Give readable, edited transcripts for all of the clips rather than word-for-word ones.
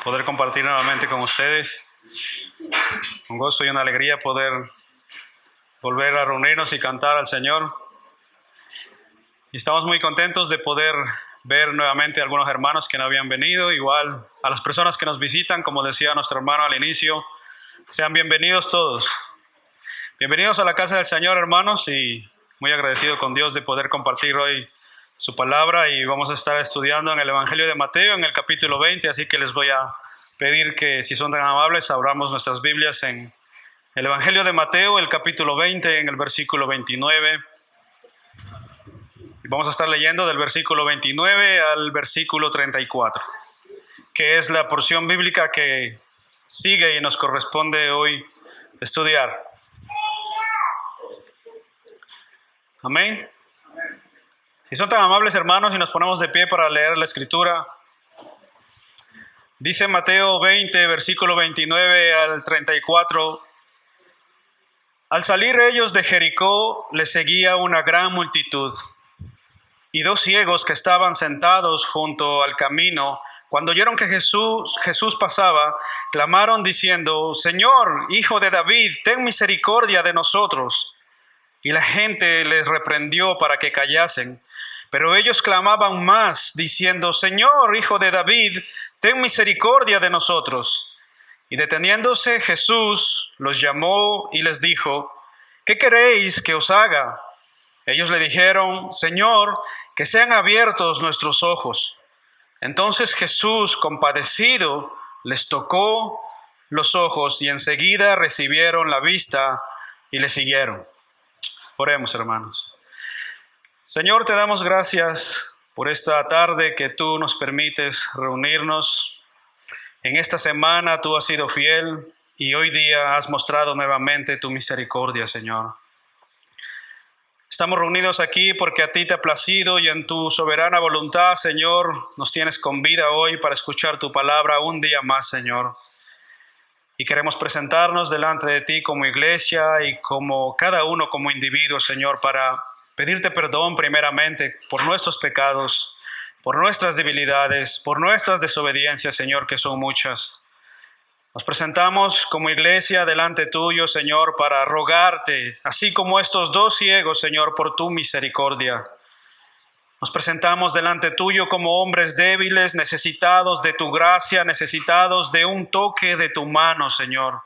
poder compartir nuevamente con ustedes. Un gozo y una alegría poder volver a reunirnos y cantar al Señor. Y estamos muy contentos de poder ver nuevamente a algunos hermanos que no habían venido, igual a las personas que nos visitan, como decía nuestro hermano al inicio. Sean bienvenidos todos. Bienvenidos a la casa del Señor, hermanos, y muy agradecido con Dios de poder compartir hoy su palabra. Y vamos a estar estudiando en el Evangelio de Mateo, en el capítulo 20, así que les voy a pedir que, si son tan amables, abramos nuestras Biblias en el Evangelio de Mateo, el capítulo 20, en el versículo 29. Y vamos a estar leyendo del versículo 29 al versículo 34, que es la porción bíblica que sigue y nos corresponde hoy estudiar. Amén. Si son tan amables, hermanos, y nos ponemos de pie para leer la Escritura. Dice Mateo 20, versículo 29 al 34. Al salir ellos de Jericó, les seguía una gran multitud. Y dos ciegos que estaban sentados junto al camino, cuando oyeron que Jesús pasaba, clamaron diciendo: Señor, Hijo de David, ten misericordia de nosotros. Y la gente les reprendió para que callasen. Pero ellos clamaban más, diciendo: Señor, Hijo de David, ten misericordia de nosotros. Y deteniéndose Jesús los llamó y les dijo: ¿qué queréis que os haga? Ellos le dijeron: Señor, que sean abiertos nuestros ojos. Entonces Jesús, compadecido, les tocó los ojos y enseguida recibieron la vista y le siguieron. Oremos, hermanos. Señor, te damos gracias por esta tarde que tú nos permites reunirnos. En esta semana tú has sido fiel y hoy día has mostrado nuevamente tu misericordia, Señor. Estamos reunidos aquí porque a ti te ha placido y en tu soberana voluntad, Señor, nos tienes con vida hoy para escuchar tu palabra un día más, Señor. Y queremos presentarnos delante de ti como iglesia y como cada uno como individuo, Señor, para pedirte perdón primeramente por nuestros pecados, por nuestras debilidades, por nuestras desobediencias, Señor, que son muchas. Nos presentamos como iglesia delante tuyo, Señor, para rogarte, así como estos dos ciegos, Señor, por tu misericordia. Nos presentamos delante tuyo como hombres débiles, necesitados de tu gracia, necesitados de un toque de tu mano, Señor.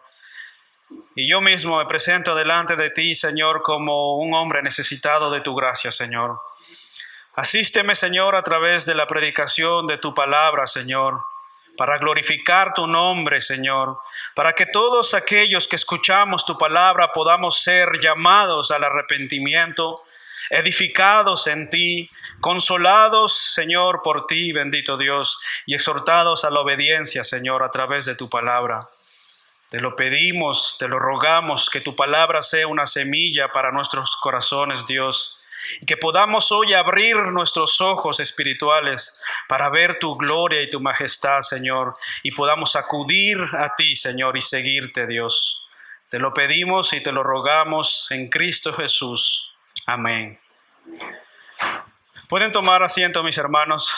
Y yo mismo me presento delante de ti, Señor, como un hombre necesitado de tu gracia, Señor. Asísteme, Señor, a través de la predicación de tu palabra, Señor, para glorificar tu nombre, Señor, para que todos aquellos que escuchamos tu palabra podamos ser llamados al arrepentimiento, edificados en ti, consolados, Señor, por ti, bendito Dios, y exhortados a la obediencia, Señor, a través de tu palabra. Te lo pedimos, te lo rogamos, que tu palabra sea una semilla para nuestros corazones, Dios, y que podamos hoy abrir nuestros ojos espirituales para ver tu gloria y tu majestad, Señor, y podamos acudir a ti, Señor, y seguirte, Dios. Te lo pedimos y te lo rogamos en Cristo Jesús. Amén. Pueden tomar asiento, mis hermanos.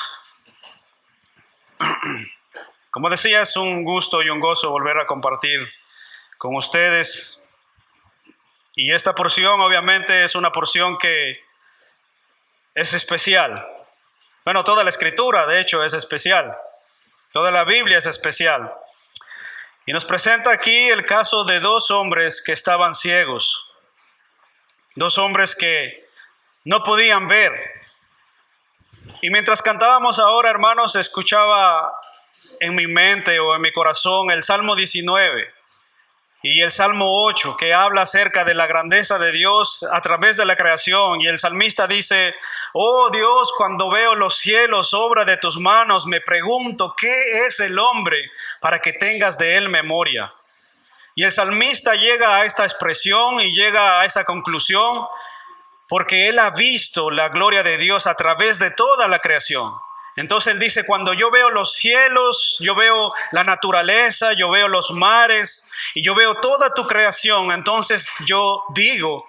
Como decía, es un gusto y un gozo volver a compartir con ustedes. Y esta porción obviamente es una porción que es especial. Bueno, toda la Escritura de hecho es especial. Toda la Biblia es especial. Y nos presenta aquí el caso de dos hombres que estaban ciegos. Dos hombres que no podían ver. Y mientras cantábamos ahora, hermanos, escuchaba en mi mente o en mi corazón el Salmo 19 y el Salmo 8, que habla acerca de la grandeza de Dios a través de la creación. Y el salmista dice: oh Dios, cuando veo los cielos, obra de tus manos, me pregunto, ¿qué es el hombre para que tengas de él memoria? Y el salmista llega a esta expresión y llega a esa conclusión porque él ha visto la gloria de Dios a través de toda la creación. Entonces él dice: cuando yo veo los cielos, yo veo la naturaleza, yo veo los mares y yo veo toda tu creación, entonces yo digo,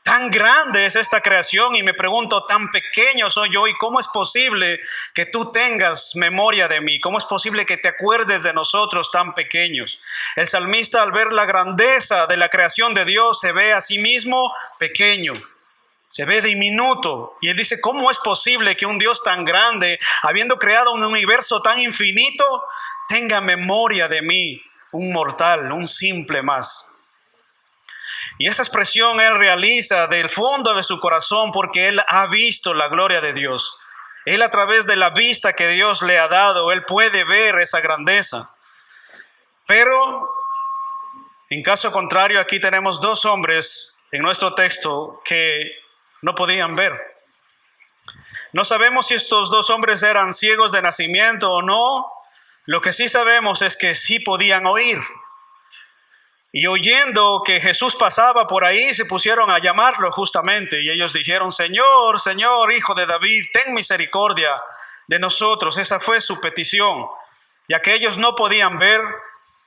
Tan grande es esta creación y me pregunto, tan pequeño soy yo, y cómo es posible que tú tengas memoria de mí, cómo es posible que te acuerdes de nosotros tan pequeños. El salmista, al ver la grandeza de la creación de Dios, se ve a sí mismo pequeño, se ve diminuto, y él dice, ¿cómo es posible que un Dios tan grande, habiendo creado un universo tan infinito, tenga memoria de mí, un mortal, un simple más? Y esa expresión él realiza del fondo de su corazón porque él ha visto la gloria de Dios. Él, a través de la vista que Dios le ha dado, él puede ver esa grandeza. Pero en caso contrario, aquí tenemos dos hombres en nuestro texto que no podían ver. No sabemos si estos dos hombres eran ciegos de nacimiento o no. Lo que sí sabemos es que sí podían oír. Y oyendo que Jesús pasaba por ahí, se pusieron a llamarlo justamente. Y ellos dijeron, Señor, Señor, Hijo de David, ten misericordia de nosotros. Esa fue su petición, ya que ellos no podían ver,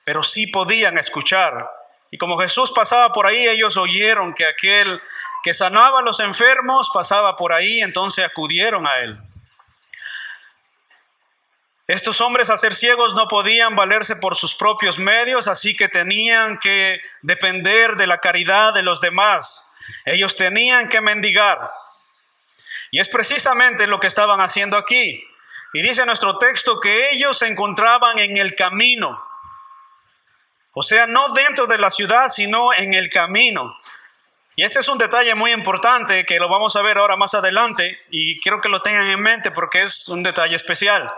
pero sí podían escuchar. Y como Jesús pasaba por ahí, ellos oyeron que aquel que sanaba a los enfermos pasaba por ahí, entonces acudieron a él. Estos hombres, al ser ciegos, no podían valerse por sus propios medios, así que tenían que depender de la caridad de los demás. Ellos tenían que mendigar. Y es precisamente lo que estaban haciendo aquí. Y dice nuestro texto que ellos se encontraban en el camino. O sea, no dentro de la ciudad, sino en el camino. Y este es un detalle muy importante que lo vamos a ver ahora más adelante, y quiero que lo tengan en mente porque es un detalle especial.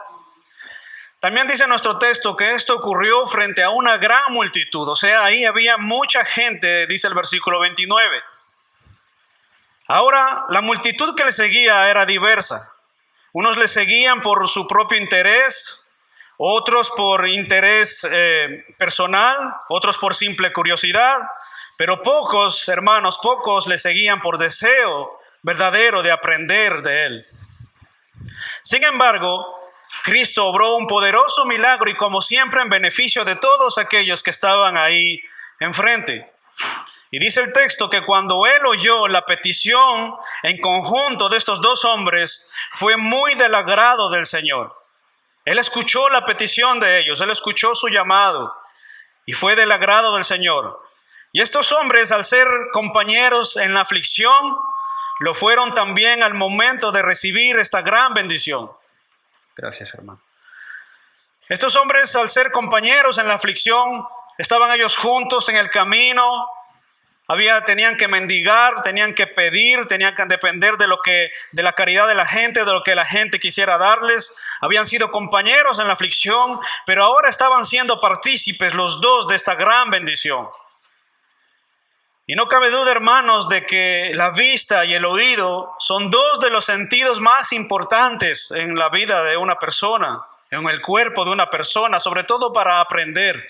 También dice nuestro texto que esto ocurrió frente a una gran multitud. O sea, ahí había mucha gente, dice el versículo 29. Ahora, la multitud que le seguía era diversa. Unos le seguían por su propio interés, otros por interés personal, otros por simple curiosidad. Pero pocos, hermanos, pocos le seguían por deseo verdadero de aprender de él. Sin embargo, Cristo obró un poderoso milagro y, como siempre, en beneficio de todos aquellos que estaban ahí enfrente. Y dice el texto que cuando él oyó la petición en conjunto de estos dos hombres, fue muy del agrado del Señor. Él escuchó la petición de ellos, él escuchó su llamado y fue del agrado del Señor. Y estos hombres, al ser compañeros en la aflicción, lo fueron también al momento de recibir esta gran bendición. Gracias, hermano. Estos hombres, al ser compañeros en la aflicción, estaban ellos juntos en el camino. Tenían que mendigar, tenían que pedir, tenían que depender de la caridad de la gente, de lo que la gente quisiera darles. Habían sido compañeros en la aflicción, pero ahora estaban siendo partícipes los dos de esta gran bendición. Y no cabe duda, hermanos, de que la vista y el oído son dos de los sentidos más importantes en la vida de una persona, en el cuerpo de una persona, sobre todo para aprender.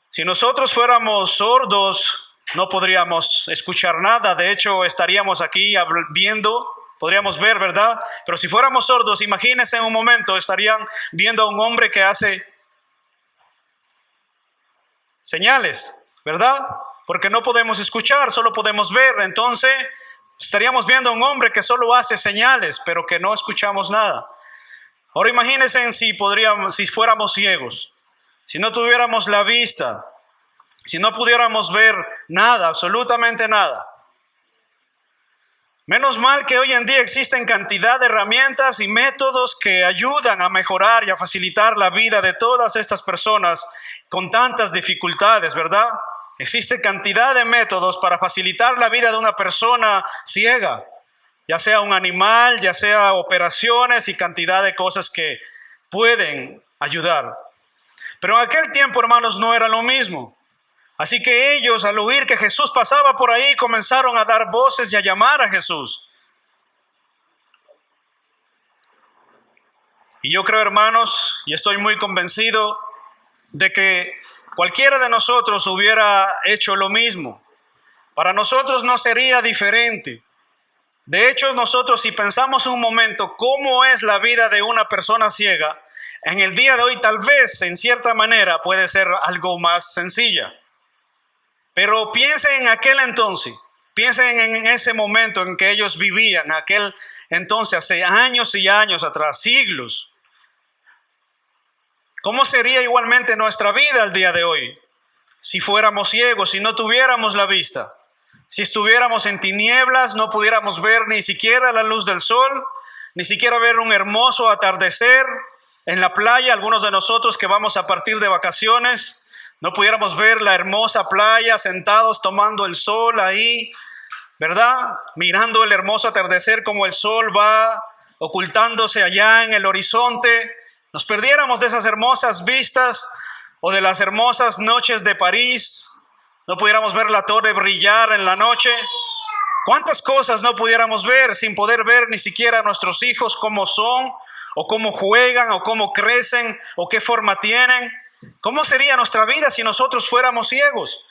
Si nosotros fuéramos sordos, no podríamos escuchar nada. De hecho, estaríamos aquí viendo, podríamos ver, ¿verdad? Pero si fuéramos sordos, imagínense en un momento, estarían viendo a un hombre que hace señales, ¿verdad? Porque no podemos escuchar, solo podemos ver. Entonces estaríamos viendo a un hombre que solo hace señales, pero que no escuchamos nada. Ahora imagínense si fuéramos ciegos, si no tuviéramos la vista, si no pudiéramos ver nada, absolutamente nada. Menos mal que hoy en día existen cantidad de herramientas y métodos que ayudan a mejorar y a facilitar la vida de todas estas personas con tantas dificultades, ¿verdad? Existe cantidad de métodos para facilitar la vida de una persona ciega, ya sea un animal, ya sea operaciones y cantidad de cosas que pueden ayudar. Pero en aquel tiempo, hermanos, no era lo mismo. Así que ellos, al oír que Jesús pasaba por ahí, comenzaron a dar voces y a llamar a Jesús. Y yo creo, hermanos, y estoy muy convencido de que cualquiera de nosotros hubiera hecho lo mismo. Para nosotros no sería diferente. De hecho, nosotros, si pensamos un momento cómo es la vida de una persona ciega, en el día de hoy tal vez, en cierta manera, puede ser algo más sencilla. Pero piensen en aquel entonces, piensen en ese momento en que ellos vivían, aquel entonces, hace años y años atrás, siglos. ¿Cómo sería igualmente nuestra vida al día de hoy si fuéramos ciegos, si no tuviéramos la vista? Si estuviéramos en tinieblas, no pudiéramos ver ni siquiera la luz del sol, ni siquiera ver un hermoso atardecer en la playa. Algunos de nosotros que vamos a partir de vacaciones, no pudiéramos ver la hermosa playa sentados tomando el sol ahí, ¿verdad? Mirando el hermoso atardecer como el sol va ocultándose allá en el horizonte. Nos perdiéramos de esas hermosas vistas o de las hermosas noches de París. No pudiéramos ver la torre brillar en la noche. ¿Cuántas cosas no pudiéramos ver sin poder ver ni siquiera a nuestros hijos cómo son, o cómo juegan, o cómo crecen, o qué forma tienen? ¿Cómo sería nuestra vida si nosotros fuéramos ciegos?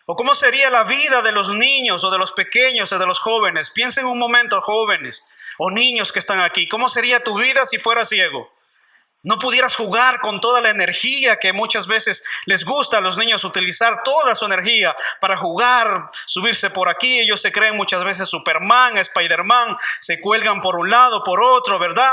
¿O cómo sería la vida de los niños o de los pequeños o de los jóvenes? Piensen un momento, jóvenes o niños que están aquí. ¿Cómo sería tu vida si fueras ciego? No pudieras jugar con toda la energía que muchas veces les gusta a los niños, utilizar toda su energía para jugar, subirse por aquí. Ellos se creen muchas veces Superman, Spiderman, se cuelgan por un lado, por otro, ¿verdad?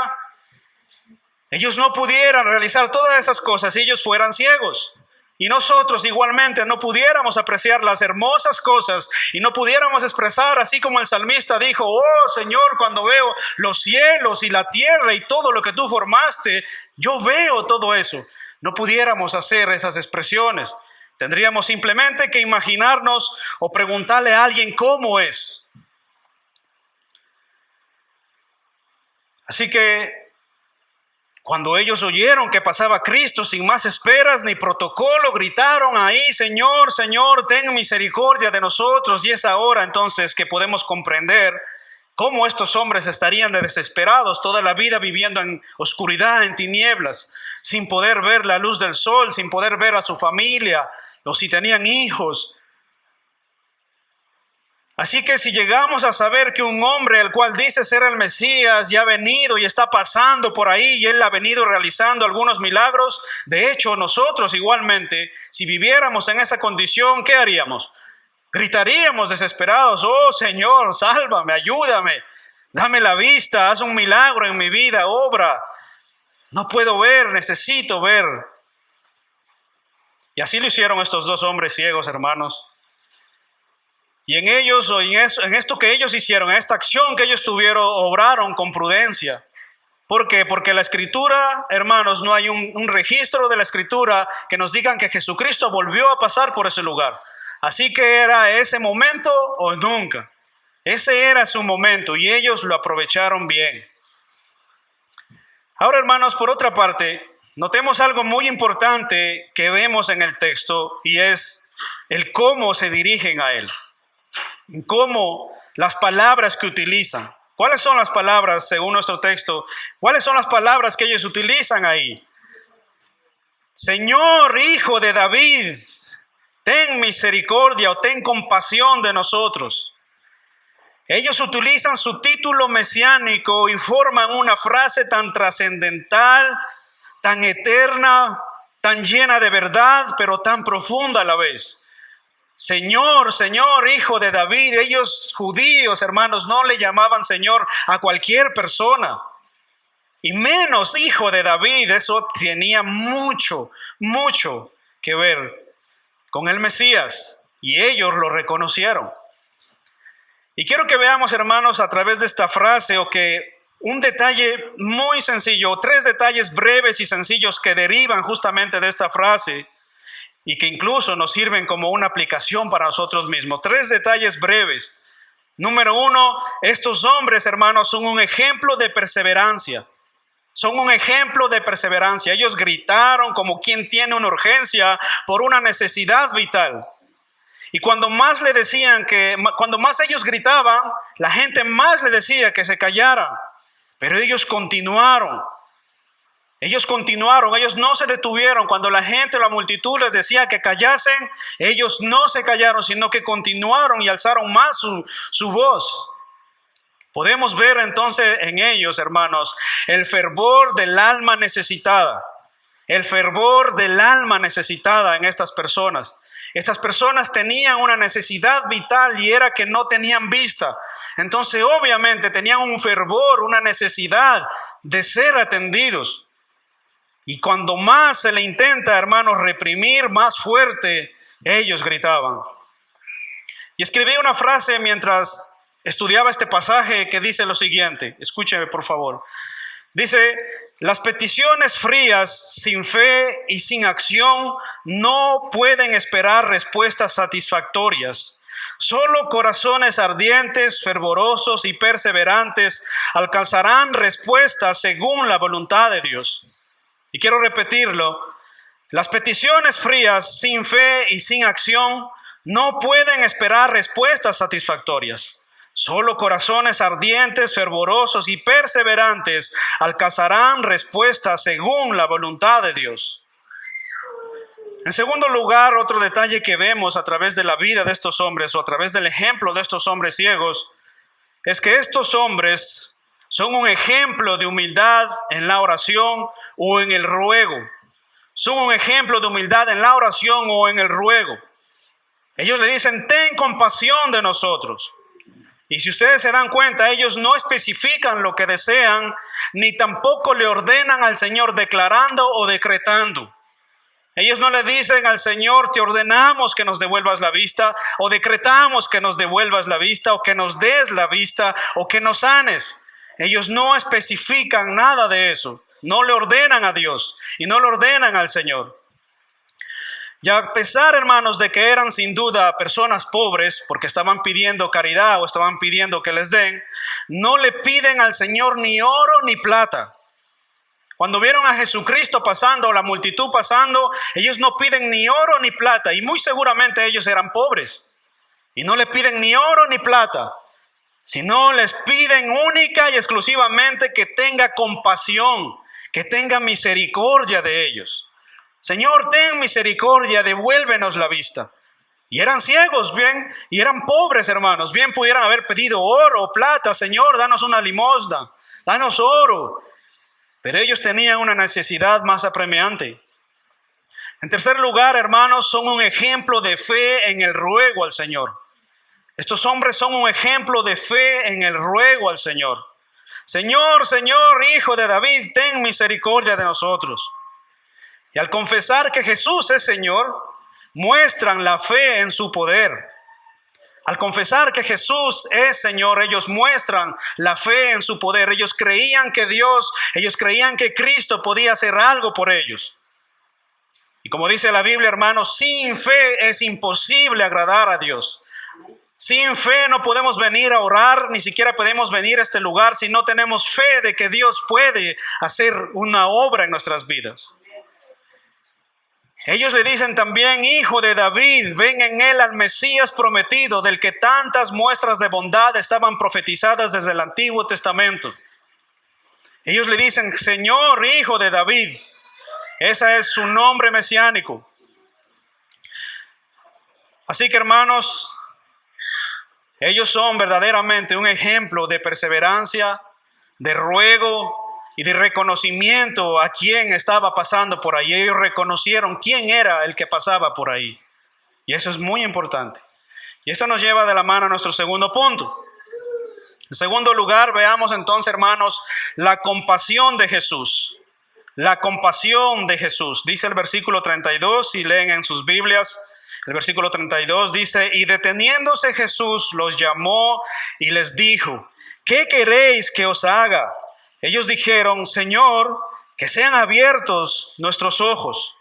Ellos no pudieran realizar todas esas cosas si ellos fueran ciegos. Y nosotros igualmente no pudiéramos apreciar las hermosas cosas y no pudiéramos expresar, así como el salmista dijo: oh Señor, cuando veo los cielos y la tierra y todo lo que tú formaste, yo veo todo eso. No pudiéramos hacer esas expresiones. Tendríamos simplemente que imaginarnos o preguntarle a alguien cómo es. Así que cuando ellos oyeron que pasaba Cristo sin más esperas ni protocolo, gritaron ahí: Señor, Señor, ten misericordia de nosotros. Y es ahora entonces que podemos comprender cómo estos hombres estarían desesperados toda la vida viviendo en oscuridad, en tinieblas, sin poder ver la luz del sol, sin poder ver a su familia, o si tenían hijos. Así que si llegamos a saber que un hombre al cual dice ser el Mesías ya ha venido y está pasando por ahí y él ha venido realizando algunos milagros, de hecho nosotros igualmente, si viviéramos en esa condición, ¿qué haríamos? Gritaríamos desesperados: oh Señor, sálvame, ayúdame, dame la vista, haz un milagro en mi vida, obra. No puedo ver, necesito ver. Y así lo hicieron estos dos hombres ciegos, hermanos. Y en ellos, o en esto que ellos hicieron, en esta acción que ellos tuvieron, obraron con prudencia. ¿Por qué? Porque la Escritura, hermanos, no hay un registro de la Escritura que nos digan que Jesucristo volvió a pasar por ese lugar. Así que era ese momento o nunca. Ese era su momento y ellos lo aprovecharon bien. Ahora, hermanos, por otra parte, notemos algo muy importante que vemos en el texto, y es el cómo se dirigen a él. Cómo las palabras que utilizan. ¿Cuáles son las palabras según nuestro texto? ¿Cuáles son las palabras que ellos utilizan ahí? Señor, Hijo de David, ten misericordia o ten compasión de nosotros. Ellos utilizan su título mesiánico y forman una frase tan trascendental, tan eterna, tan llena de verdad, pero tan profunda a la vez. Señor, Señor, Hijo de David. Ellos, judíos, hermanos, no le llamaban Señor a cualquier persona, y menos Hijo de David. Eso tenía mucho que ver con el Mesías, y ellos lo reconocieron. Y quiero que veamos, hermanos, a través de esta frase, o que un detalle muy sencillo, tres detalles breves y sencillos que derivan justamente de esta frase, y que incluso nos sirven como una aplicación para nosotros mismos. Tres detalles breves. Número uno, estos hombres, hermanos, son un ejemplo de perseverancia. Son un ejemplo de perseverancia. Ellos gritaron como quien tiene una urgencia por una necesidad vital. Y cuando más ellos gritaban, la gente más le decía que se callara. Pero ellos continuaron. Ellos no se detuvieron. Cuando la gente, la multitud les decía que callasen, ellos no se callaron, sino que continuaron y alzaron más su voz. Podemos ver entonces en ellos, hermanos, el fervor del alma necesitada. El fervor del alma necesitada en estas personas. Estas personas tenían una necesidad vital y era que no tenían vista. Entonces obviamente tenían un fervor, una necesidad de ser atendidos. Y cuando más se le intenta, hermanos, reprimir, más fuerte ellos gritaban. Y escribí una frase mientras estudiaba este pasaje que dice lo siguiente. Escúcheme, por favor. Dice: las peticiones frías, sin fe y sin acción, no pueden esperar respuestas satisfactorias. Solo corazones ardientes, fervorosos y perseverantes alcanzarán respuestas según la voluntad de Dios. Y quiero repetirlo: las peticiones frías, sin fe y sin acción, no pueden esperar respuestas satisfactorias. Solo corazones ardientes, fervorosos y perseverantes alcanzarán respuestas según la voluntad de Dios. En segundo lugar, otro detalle que vemos a través de la vida de estos hombres o a través del ejemplo de estos hombres ciegos es que estos hombres son un ejemplo de humildad en la oración o en el ruego. Son un ejemplo de humildad en la oración o en el ruego. Ellos le dicen: ten compasión de nosotros. Y si ustedes se dan cuenta, ellos no especifican lo que desean, ni tampoco le ordenan al Señor declarando o decretando. Ellos no le dicen al Señor: te ordenamos que nos devuelvas la vista, o decretamos que nos devuelvas la vista, o que nos des la vista, o que nos sanes. Ellos no especifican nada de eso. No le ordenan a Dios y no le ordenan al Señor. Y a pesar, hermanos, de que eran sin duda personas pobres, porque estaban pidiendo caridad o estaban pidiendo que les den, no le piden al Señor ni oro ni plata. Cuando vieron a Jesucristo pasando, la multitud pasando, ellos no piden ni oro ni plata, y muy seguramente ellos eran pobres. Y no le piden ni oro ni plata, sino les piden única y exclusivamente que tenga compasión, que tenga misericordia de ellos. Señor, ten misericordia, devuélvenos la vista. Y eran ciegos, bien, y eran pobres, hermanos. Bien pudieran haber pedido oro o plata. Señor, danos una limosna, danos oro. Pero ellos tenían una necesidad más apremiante. En tercer lugar, hermanos, son un ejemplo de fe en el ruego al Señor. Estos hombres son un ejemplo de fe en el ruego al Señor. Señor, Señor, Hijo de David, ten misericordia de nosotros. Y al confesar que Jesús es Señor, muestran la fe en su poder. Al confesar que Jesús es Señor, ellos muestran la fe en su poder. Ellos creían que Dios, ellos creían que Cristo podía hacer algo por ellos. Y como dice la Biblia, hermanos, sin fe es imposible agradar a Dios. Sin fe no podemos venir a orar, ni siquiera podemos venir a este lugar si no tenemos fe de que Dios puede hacer una obra en nuestras vidas. Ellos le dicen también: Hijo de David, ven en él al Mesías prometido, del que tantas muestras de bondad estaban profetizadas desde el Antiguo Testamento. Ellos le dicen: Señor, Hijo de David. Ese es su nombre mesiánico. Así que, hermanos, ellos son verdaderamente un ejemplo de perseverancia, de ruego y de reconocimiento a quien estaba pasando por ahí. Ellos reconocieron quién era el que pasaba por ahí. Y eso es muy importante. Y esto nos lleva de la mano a nuestro segundo punto. En segundo lugar, veamos entonces, hermanos, la compasión de Jesús. La compasión de Jesús. Dice el versículo 32, si leen en sus Biblias, el versículo 32 dice: y deteniéndose Jesús los llamó y les dijo: ¿qué queréis que os haga? Ellos dijeron: Señor, que sean abiertos nuestros ojos.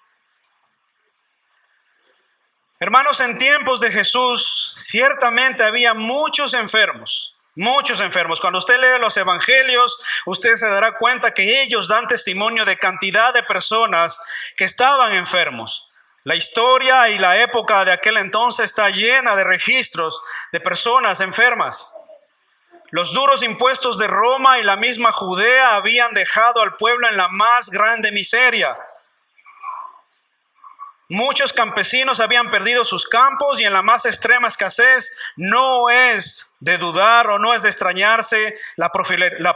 Hermanos, en tiempos de Jesús, ciertamente había muchos enfermos. Muchos enfermos. Cuando usted lee los evangelios, usted se dará cuenta que ellos dan testimonio de cantidad de personas que estaban enfermos. La historia y la época de aquel entonces está llena de registros de personas enfermas. Los duros impuestos de Roma y la misma Judea habían dejado al pueblo en la más grande miseria. Muchos campesinos habían perdido sus campos y en la más extrema escasez. No es de dudar o no es de extrañarse la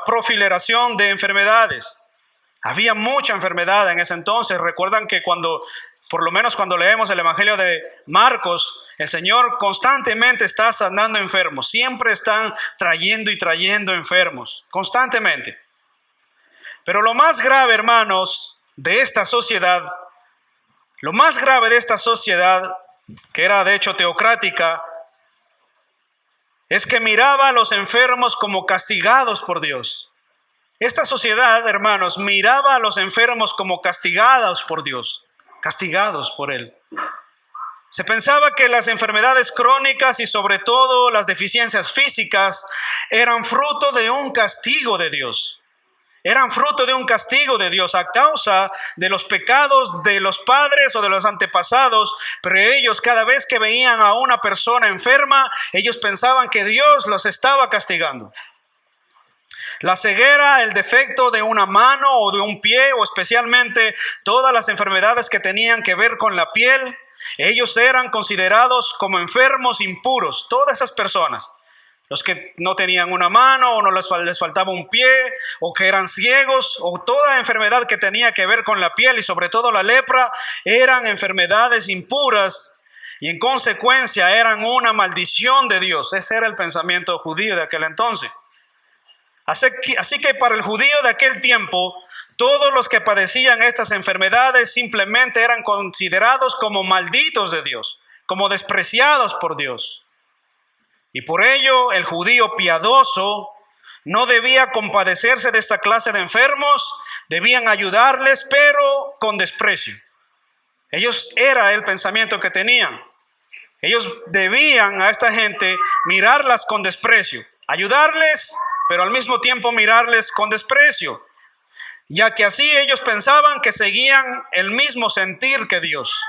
proliferación de enfermedades. Había mucha enfermedad en ese entonces. Recuerdan que cuando Por lo menos cuando leemos el Evangelio de Marcos, el Señor constantemente está sanando enfermos. Siempre están trayendo y trayendo enfermos, constantemente. Pero lo más grave, hermanos, de esta sociedad, lo más grave de esta sociedad, que era de hecho teocrática, es que miraba a los enfermos como castigados por Dios. Esta sociedad, hermanos, miraba a los enfermos como castigados por Dios, castigados por Él. Se pensaba que las enfermedades crónicas y sobre todo las deficiencias físicas eran fruto de un castigo de Dios. Eran fruto de un castigo de Dios a causa de los pecados de los padres o de los antepasados, pero ellos cada vez que veían a una persona enferma, ellos pensaban que Dios los estaba castigando. La ceguera, el defecto de una mano o de un pie, o especialmente todas las enfermedades que tenían que ver con la piel, ellos eran considerados como enfermos impuros, todas esas personas. Los que no tenían una mano o no les faltaba un pie o que eran ciegos o toda enfermedad que tenía que ver con la piel y sobre todo la lepra eran enfermedades impuras y en consecuencia eran una maldición de Dios. Ese era el pensamiento judío de aquel entonces. Así que para el judío de aquel tiempo, todos los que padecían estas enfermedades simplemente eran considerados como malditos de Dios, como despreciados por Dios. Y por ello el judío piadoso no debía compadecerse de esta clase de enfermos, debían ayudarles, pero con desprecio. Era el pensamiento que tenían. Ellos debían a esta gente mirarlas con desprecio, ayudarles, pero al mismo tiempo mirarles con desprecio, ya que así ellos pensaban que seguían el mismo sentir que Dios.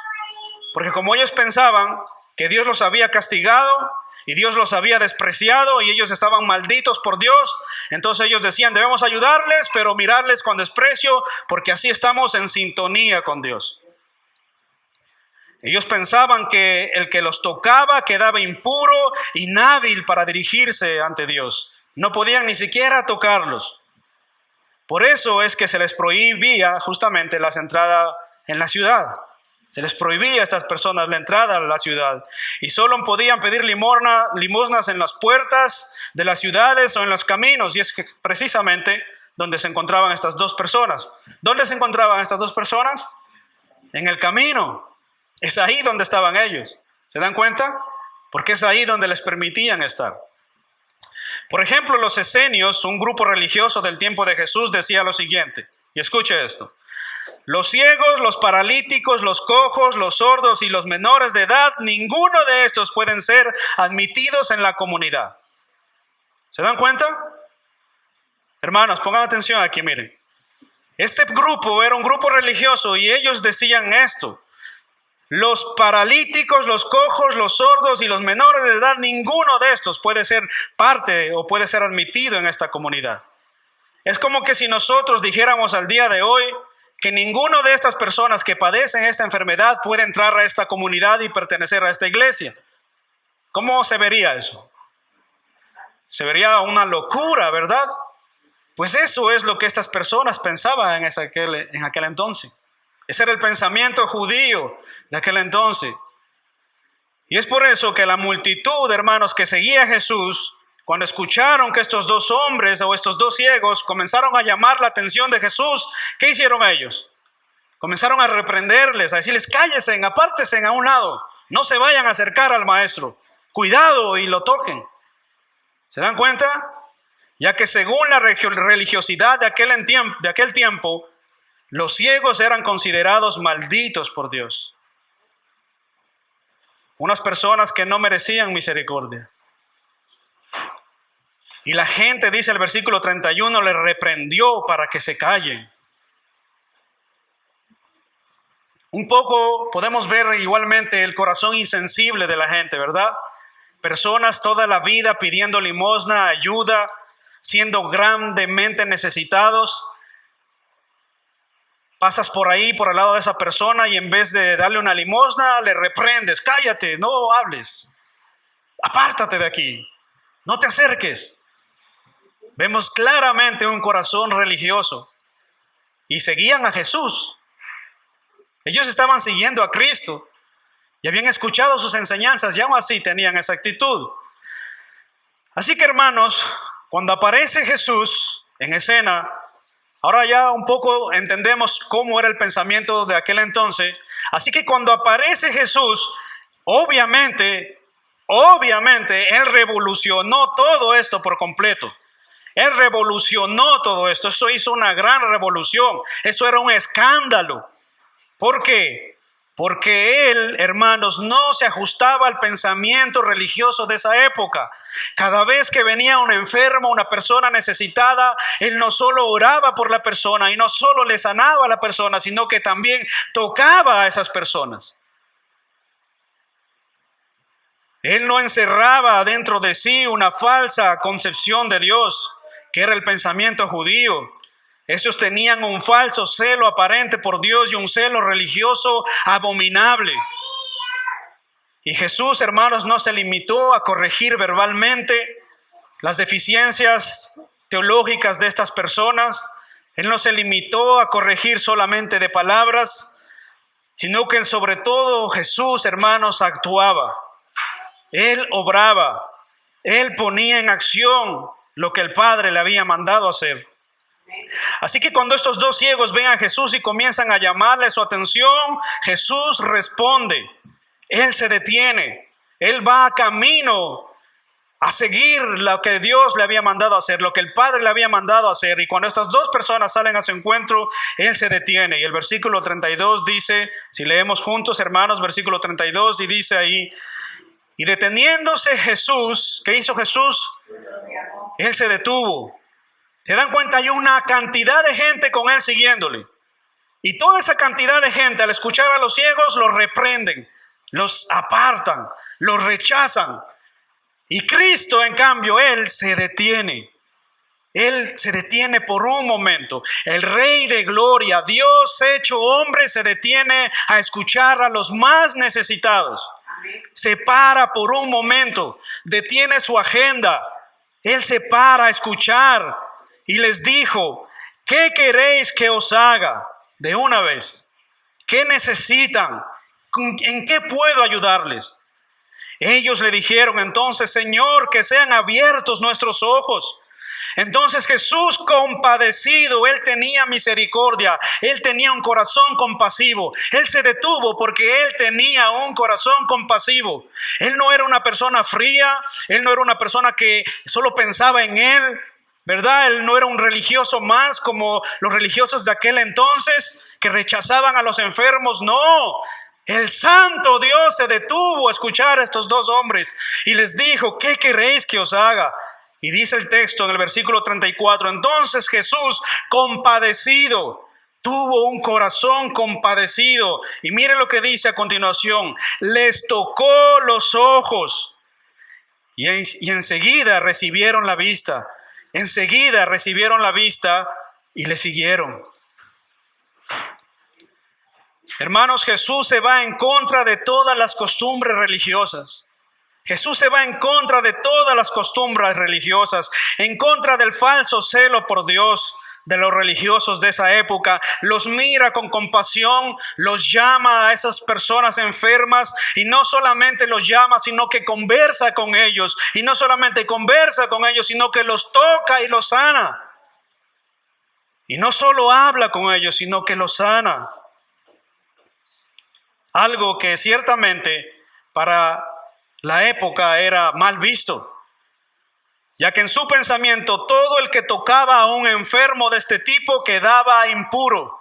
Porque como ellos pensaban que Dios los había castigado, y Dios los había despreciado y ellos estaban malditos por Dios, entonces ellos decían, debemos ayudarles, pero mirarles con desprecio, porque así estamos en sintonía con Dios. Ellos pensaban que el que los tocaba quedaba impuro, inhábil para dirigirse ante Dios. No podían ni siquiera tocarlos. Por eso es que se les prohibía justamente la entrada en la ciudad. Se les prohibía a estas personas la entrada a la ciudad y solo podían pedir limosnas en las puertas de las ciudades o en los caminos. Y es que precisamente donde se encontraban estas dos personas. ¿Dónde se encontraban estas dos personas? En el camino. Es ahí donde estaban ellos. ¿Se dan cuenta? Porque es ahí donde les permitían estar. Por ejemplo, los esenios, un grupo religioso del tiempo de Jesús, decía lo siguiente. Y escuche esto. Los ciegos, los paralíticos, los cojos, los sordos y los menores de edad, ninguno de estos pueden ser admitidos en la comunidad. ¿Se dan cuenta? Hermanos, pongan atención aquí, miren. Este grupo era un grupo religioso y ellos decían esto. Los paralíticos, los cojos, los sordos y los menores de edad, ninguno de estos puede ser parte o puede ser admitido en esta comunidad. Es como que si nosotros dijéramos al día de hoy que ninguno de estas personas que padecen esta enfermedad puede entrar a esta comunidad y pertenecer a esta iglesia. ¿Cómo se vería eso? Se vería una locura, ¿verdad? Pues eso es lo que estas personas pensaban en aquel entonces. Ese era el pensamiento judío de aquel entonces. Y es por eso que la multitud, hermanos, que seguía a Jesús, cuando escucharon que estos dos hombres o estos dos ciegos comenzaron a llamar la atención de Jesús, ¿qué hicieron ellos? Comenzaron a reprenderles, a decirles, cállense, apártense a un lado, no se vayan a acercar al maestro, cuidado y lo toquen. ¿Se dan cuenta? Ya que según la religiosidad de aquel tiempo, los ciegos eran considerados malditos por Dios. Unas personas que no merecían misericordia. Y la gente, dice el versículo 31, le reprendió para que se callen. Un poco podemos ver igualmente el corazón insensible de la gente, ¿verdad? Personas toda la vida pidiendo limosna, ayuda, siendo grandemente necesitados. Pasas por ahí, por el lado de esa persona y en vez de darle una limosna, le reprendes. Cállate, no hables. Apártate de aquí. No te acerques. Vemos claramente un corazón religioso. Y seguían a Jesús. Ellos estaban siguiendo a Cristo y habían escuchado sus enseñanzas y aún así tenían esa actitud. Así que, hermanos, cuando aparece Jesús en escena, ahora ya un poco entendemos cómo era el pensamiento de aquel entonces. Así que cuando aparece Jesús, obviamente, Él revolucionó todo esto por completo. Él revolucionó todo esto. Eso hizo una gran revolución. Eso era un escándalo. ¿Por qué? Porque Él, hermanos, no se ajustaba al pensamiento religioso de esa época. Cada vez que venía un enfermo, una persona necesitada, Él no solo oraba por la persona y no solo le sanaba a la persona, sino que también tocaba a esas personas. Él no encerraba dentro de sí una falsa concepción de Dios, que era el pensamiento judío. Ellos tenían un falso celo aparente por Dios y un celo religioso abominable. Y Jesús, hermanos, no se limitó a corregir verbalmente las deficiencias teológicas de estas personas. Él no se limitó a corregir solamente de palabras, sino que sobre todo Jesús, hermanos, actuaba. Él obraba. Él ponía en acción lo que el Padre le había mandado hacer. Así que cuando estos dos ciegos ven a Jesús y comienzan a llamarle su atención, Jesús responde. Él se detiene. Él va a camino a seguir lo que Dios le había mandado hacer, lo que el Padre le había mandado hacer. Y cuando estas dos personas salen a su encuentro, Él se detiene. Y el versículo 32 dice, si leemos juntos, hermanos, versículo 32, y dice ahí, y deteniéndose Jesús, ¿qué hizo Jesús? Él se detuvo. ¿Se dan cuenta? Hay una cantidad de gente con Él siguiéndole. Y toda esa cantidad de gente, al escuchar a los ciegos, los reprenden, los apartan, los rechazan. Y Cristo, en cambio, Él se detiene. Él se detiene por un momento. El Rey de Gloria, Dios hecho hombre, se detiene a escuchar a los más necesitados. Se para por un momento, detiene su agenda. Él se para a escuchar y les dijo, ¿qué queréis que os haga? De una vez, ¿qué necesitan? ¿En qué puedo ayudarles? Ellos le dijeron entonces, Señor, que sean abiertos nuestros ojos. Entonces Jesús, compadecido, Él tenía misericordia, Él tenía un corazón compasivo. Él se detuvo porque Él tenía un corazón compasivo. Él no era una persona fría, Él no era una persona que solo pensaba en Él, ¿verdad? Él no era un religioso más como los religiosos de aquel entonces que rechazaban a los enfermos. No, el santo Dios se detuvo a escuchar a estos dos hombres y les dijo, ¿qué queréis que os haga? Y dice el texto en el versículo 34, entonces Jesús, compadecido, tuvo un corazón compadecido. Y mire lo que dice a continuación, les tocó los ojos y enseguida recibieron la vista. Enseguida recibieron la vista y le siguieron. Hermanos, Jesús se va en contra de todas las costumbres religiosas. Jesús se va en contra de todas las costumbres religiosas, en contra del falso celo por Dios de los religiosos de esa época. Los mira con compasión, los llama a esas personas enfermas y no solamente los llama, sino que conversa con ellos. Y no solamente conversa con ellos, sino que los toca y los sana. Y no solo habla con ellos, sino que los sana. Algo que ciertamente para la época era mal visto, ya que en su pensamiento todo el que tocaba a un enfermo de este tipo quedaba impuro.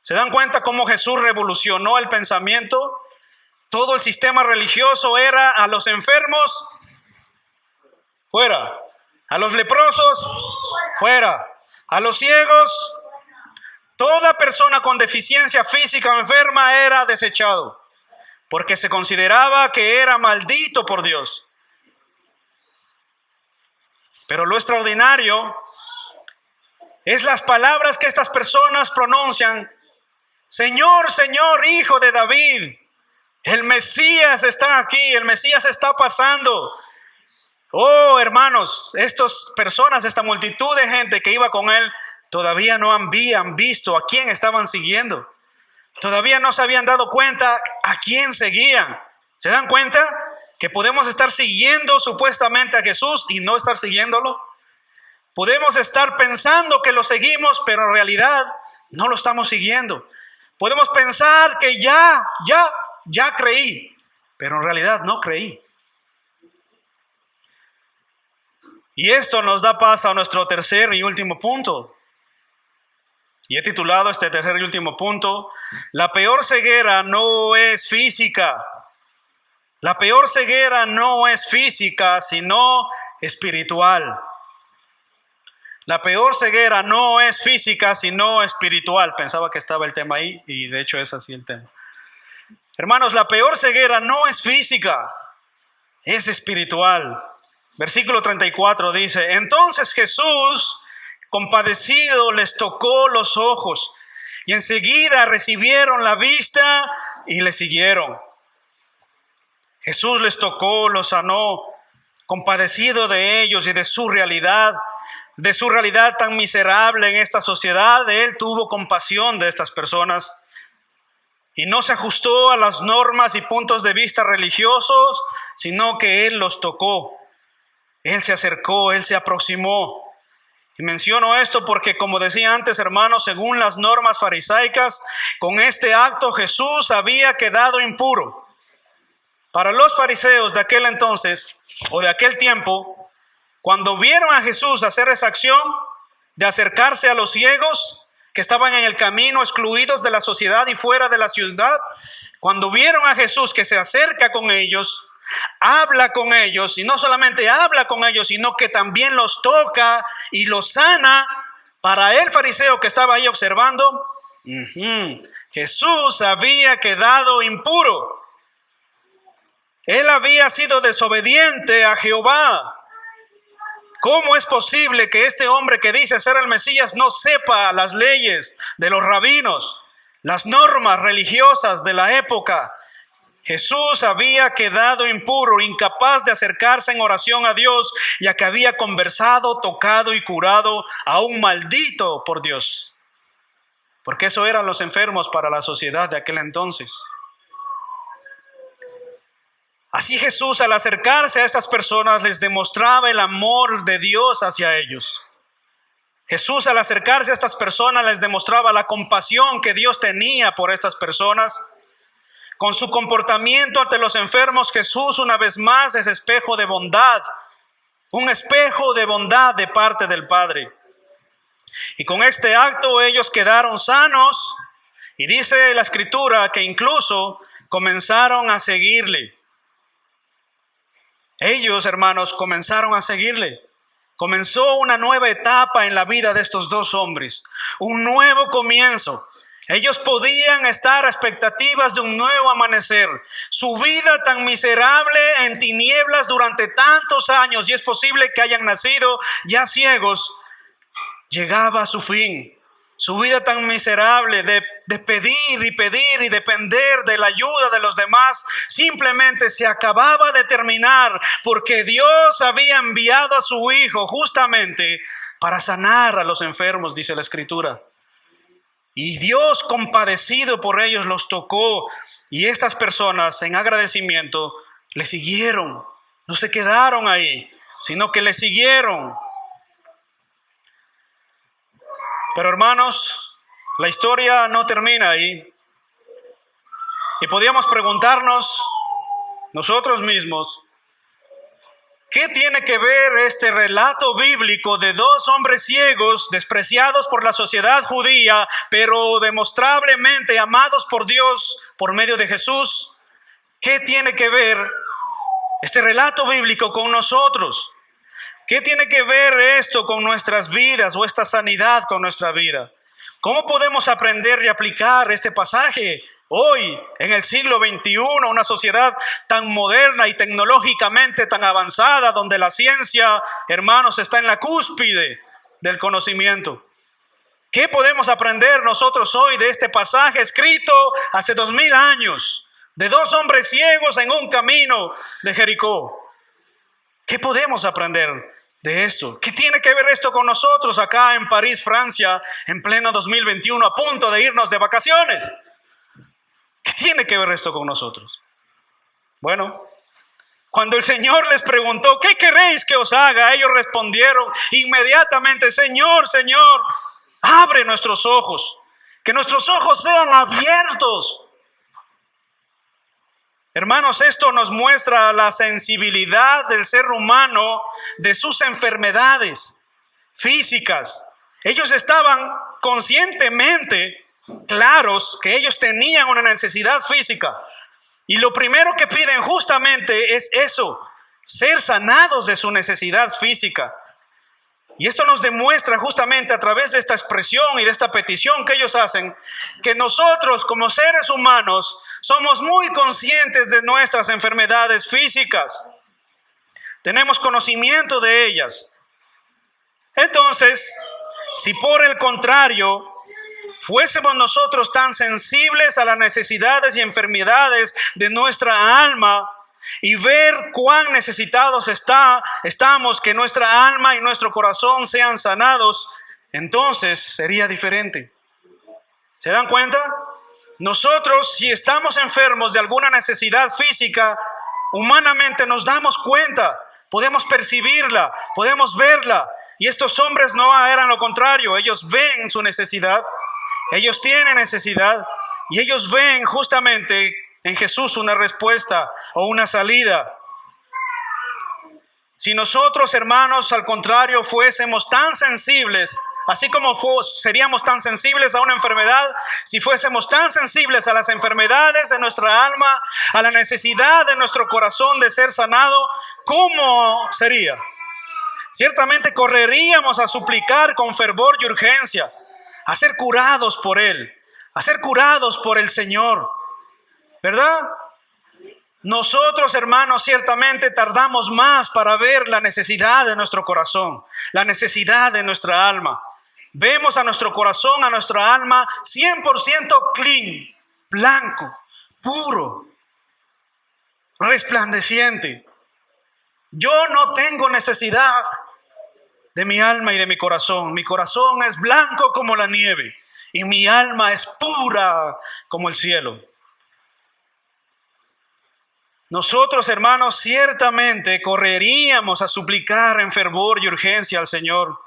¿Se dan cuenta cómo Jesús revolucionó el pensamiento? Todo el sistema religioso era a los enfermos, fuera. A los leprosos, fuera. A los ciegos, toda persona con deficiencia física o enferma era desechado, porque se consideraba que era maldito por Dios. Pero lo extraordinario es las palabras que estas personas pronuncian. Señor, Señor, Hijo de David, el Mesías está aquí, el Mesías está pasando. Oh, hermanos, estas personas, esta multitud de gente que iba con él, todavía no habían visto a quién estaban siguiendo. Todavía no se habían dado cuenta a quién seguían. ¿Se dan cuenta que podemos estar siguiendo supuestamente a Jesús y no estar siguiéndolo? Podemos estar pensando que lo seguimos, pero en realidad no lo estamos siguiendo. Podemos pensar que ya creí, pero en realidad no creí. Y esto nos da paso a nuestro tercer y último punto. Y he titulado este tercer y último punto: la peor ceguera no es física. La peor ceguera no es física, sino espiritual. La peor ceguera no es física, sino espiritual. Pensaba que estaba el tema ahí y de hecho es así el tema. Hermanos, la peor ceguera no es física, es espiritual. Versículo 34 dice: entonces Jesús, compadecido, les tocó los ojos y enseguida recibieron la vista y le siguieron. Jesús les tocó, los sanó, compadecido de ellos y de su realidad tan miserable en esta sociedad. Él tuvo compasión de estas personas y no se ajustó a las normas y puntos de vista religiosos, sino que Él los tocó. Él se acercó, Él se aproximó. Y menciono esto porque, como decía antes, hermanos, según las normas farisaicas, con este acto Jesús había quedado impuro. Para los fariseos de aquel entonces o de aquel tiempo, cuando vieron a Jesús hacer esa acción de acercarse a los ciegos que estaban en el camino, excluidos de la sociedad y fuera de la ciudad, cuando vieron a Jesús que se acerca con ellos, habla con ellos, y no solamente habla con ellos, sino que también los toca y los sana, para el fariseo que estaba ahí observando, Jesús había quedado impuro. Él había sido desobediente a Jehová. ¿Cómo es posible que este hombre que dice ser el Mesías no sepa las leyes de los rabinos, las normas religiosas de la época? Jesús había quedado impuro, incapaz de acercarse en oración a Dios, ya que había conversado, tocado y curado a un maldito por Dios. Porque eso eran los enfermos para la sociedad de aquel entonces. Así Jesús, al acercarse a estas personas, les demostraba el amor de Dios hacia ellos. Jesús, al acercarse a estas personas, les demostraba la compasión que Dios tenía por estas personas. Con su comportamiento ante los enfermos, Jesús una vez más es espejo de bondad, un espejo de bondad de parte del Padre. Y con este acto ellos quedaron sanos, y dice la Escritura que incluso comenzaron a seguirle. Ellos, hermanos, comenzaron a seguirle. Comenzó una nueva etapa en la vida de estos dos hombres, un nuevo comienzo. Ellos podían estar a expectativas de un nuevo amanecer. Su vida tan miserable en tinieblas durante tantos años, y es posible que hayan nacido ya ciegos, llegaba a su fin. Su vida tan miserable de pedir y depender de la ayuda de los demás simplemente se acababa de terminar, porque Dios había enviado a su Hijo justamente para sanar a los enfermos, dice la Escritura. Y Dios, compadecido por ellos, los tocó, y estas personas en agradecimiento le siguieron. No se quedaron ahí, sino que le siguieron. Pero hermanos, la historia no termina ahí. Y podíamos preguntarnos nosotros mismos, ¿qué tiene que ver este relato bíblico de dos hombres ciegos, despreciados por la sociedad judía, pero demostrablemente amados por Dios por medio de Jesús? ¿Qué tiene que ver este relato bíblico con nosotros? ¿Qué tiene que ver esto con nuestras vidas, o esta sanidad con nuestra vida? ¿Cómo podemos aprender y aplicar este pasaje hoy en el siglo XXI, una sociedad tan moderna y tecnológicamente tan avanzada, donde la ciencia, hermanos, está en la cúspide del conocimiento? ¿Qué podemos aprender nosotros hoy de este pasaje escrito hace 2000 años, de dos hombres ciegos en un camino de Jericó? ¿Qué podemos aprender de esto? ¿Qué tiene que ver esto con nosotros acá en París, Francia, en pleno 2021, a punto de irnos de vacaciones? tiene que ver esto con nosotros? Bueno, cuando el Señor les preguntó, ¿qué queréis que os haga? Ellos respondieron inmediatamente, Señor, Señor, abre nuestros ojos, que nuestros ojos sean abiertos. Hermanos, esto nos muestra la sensibilidad del ser humano de sus enfermedades físicas. Ellos estaban conscientemente claros que ellos tenían una necesidad física. Y lo primero que piden justamente es eso, ser sanados de su necesidad física. Y esto nos demuestra justamente a través de esta expresión y de esta petición que ellos hacen, que nosotros como seres humanos somos muy conscientes de nuestras enfermedades físicas. Tenemos conocimiento de ellas. Entonces, si por el contrario fuésemos nosotros tan sensibles a las necesidades y enfermedades de nuestra alma y ver cuán necesitados estamos que nuestra alma y nuestro corazón sean sanados, entonces sería diferente. ¿Se dan cuenta? Nosotros, si estamos enfermos de alguna necesidad física, humanamente nos damos cuenta, podemos percibirla, podemos verla. Y estos hombres no eran lo contrario, ellos ven su necesidad, ellos tienen necesidad y ellos ven justamente en Jesús una respuesta o una salida. Si nosotros, hermanos, al contrario, fuésemos tan sensibles, así como seríamos tan sensibles a una enfermedad, si fuésemos tan sensibles a las enfermedades de nuestra alma, a la necesidad de nuestro corazón de ser sanado, ¿cómo sería? Ciertamente correríamos a suplicar con fervor y urgencia, a ser curados por Él, a ser curados por el Señor, ¿verdad? Nosotros, hermanos, ciertamente tardamos más para ver la necesidad de nuestro corazón, la necesidad de nuestra alma. Vemos a nuestro corazón, a nuestra alma 100% clean, blanco, puro, resplandeciente. Yo no tengo necesidad de mi alma y de mi corazón. Mi corazón es blanco como la nieve y mi alma es pura como el cielo. Nosotros, hermanos, ciertamente correríamos a suplicar en fervor y urgencia al Señor,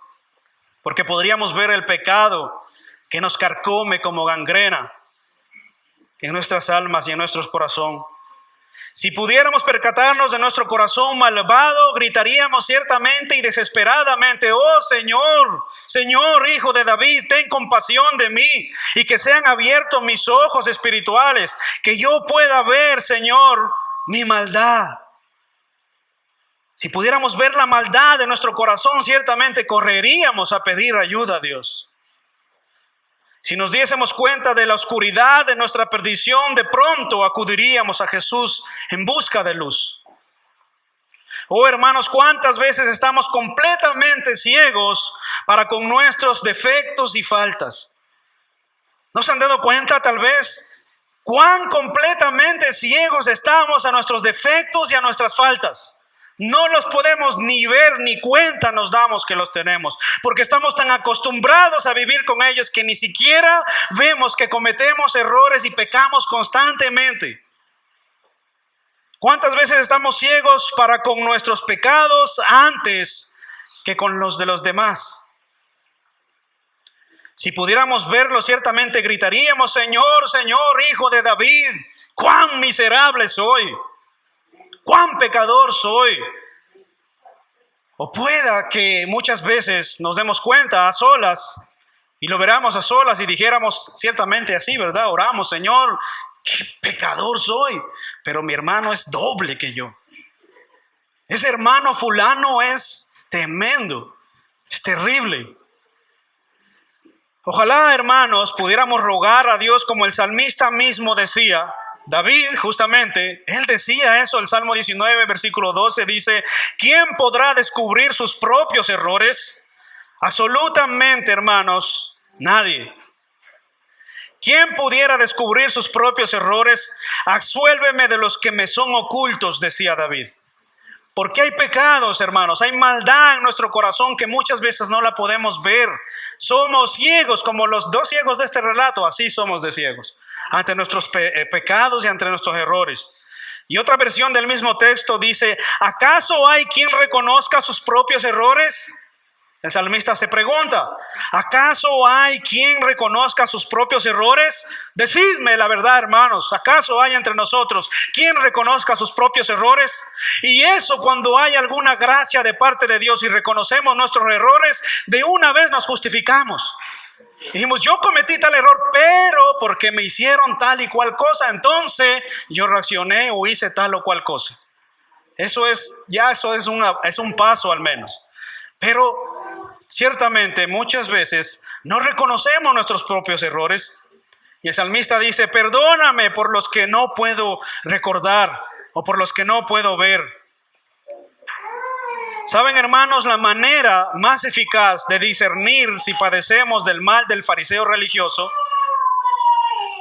porque podríamos ver el pecado que nos carcome como gangrena en nuestras almas y en nuestro corazón. Si pudiéramos percatarnos de nuestro corazón malvado, gritaríamos ciertamente y desesperadamente, oh Señor, Señor, Hijo de David, ten compasión de mí y que sean abiertos mis ojos espirituales, que yo pueda ver, Señor, mi maldad. Si pudiéramos ver la maldad de nuestro corazón, ciertamente correríamos a pedir ayuda a Dios. Si nos diésemos cuenta de la oscuridad de nuestra perdición, de pronto acudiríamos a Jesús en busca de luz. Oh hermanos, cuántas veces estamos completamente ciegos para con nuestros defectos y faltas. ¿No se han dado cuenta tal vez cuán completamente ciegos estamos a nuestros defectos y a nuestras faltas? No los podemos ni ver ni cuenta nos damos que los tenemos, porque estamos tan acostumbrados a vivir con ellos que ni siquiera vemos que cometemos errores y pecamos constantemente. ¿Cuántas veces estamos ciegos para con nuestros pecados antes que con los de los demás? Si pudiéramos verlo, ciertamente gritaríamos, Señor, Señor, Hijo de David, cuán miserable soy, cuán pecador soy. O pueda que muchas veces nos demos cuenta a solas y lo veramos a solas y dijéramos ciertamente así, ¿verdad? Oramos, Señor, qué pecador soy, pero mi hermano es doble que yo. Ese hermano fulano es tremendo, es terrible. Ojalá, hermanos, pudiéramos rogar a Dios como el salmista mismo decía. David, justamente, él decía eso, el Salmo 19, versículo 12, dice, ¿quién podrá descubrir sus propios errores? Absolutamente, hermanos, nadie. ¿Quién pudiera descubrir sus propios errores? Absuélveme de los que me son ocultos, decía David. Porque hay pecados, hermanos, hay maldad en nuestro corazón que muchas veces no la podemos ver. Somos ciegos, como los dos ciegos de este relato, así somos de ciegos. ante nuestros pecados y ante nuestros errores. Y otra versión del mismo texto dice: ¿acaso hay quien reconozca sus propios errores? El salmista se pregunta: ¿acaso hay quien reconozca sus propios errores? Decidme la verdad, hermanos. ¿Acaso hay entre nosotros quien reconozca sus propios errores? Y eso, cuando hay alguna gracia de parte de Dios y reconocemos nuestros errores, de una vez nos justificamos. Dijimos: yo cometí tal error, pero porque me hicieron tal y cual cosa, entonces yo reaccioné o hice tal o cual cosa. Eso es un paso al menos. Pero ciertamente muchas veces no reconocemos nuestros propios errores. Y el salmista dice: perdóname por los que no puedo recordar o por los que no puedo ver. Saben, hermanos, la manera más eficaz de discernir si padecemos del mal del fariseo religioso,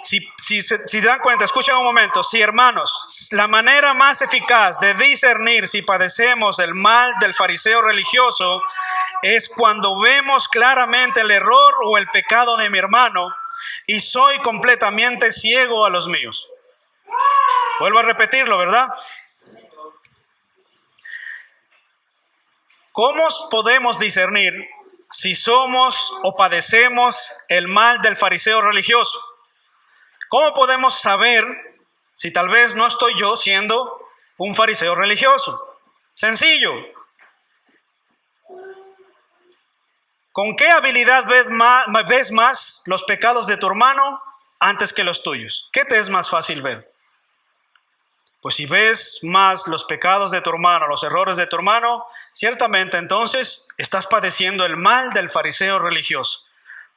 si dan cuenta, escuchen un momento, sí, hermanos, la manera más eficaz de discernir si padecemos el mal del fariseo religioso es cuando vemos claramente el error o el pecado de mi hermano y soy completamente ciego a los míos. Vuelvo a repetirlo, ¿verdad? ¿Cómo podemos discernir si somos o padecemos el mal del fariseo religioso? ¿Cómo podemos saber si tal vez no estoy yo siendo un fariseo religioso? Sencillo. ¿Con qué habilidad ves más los pecados de tu hermano antes que los tuyos? ¿Qué te es más fácil ver? Pues si ves más los pecados de tu hermano, los errores de tu hermano, ciertamente entonces estás padeciendo el mal del fariseo religioso,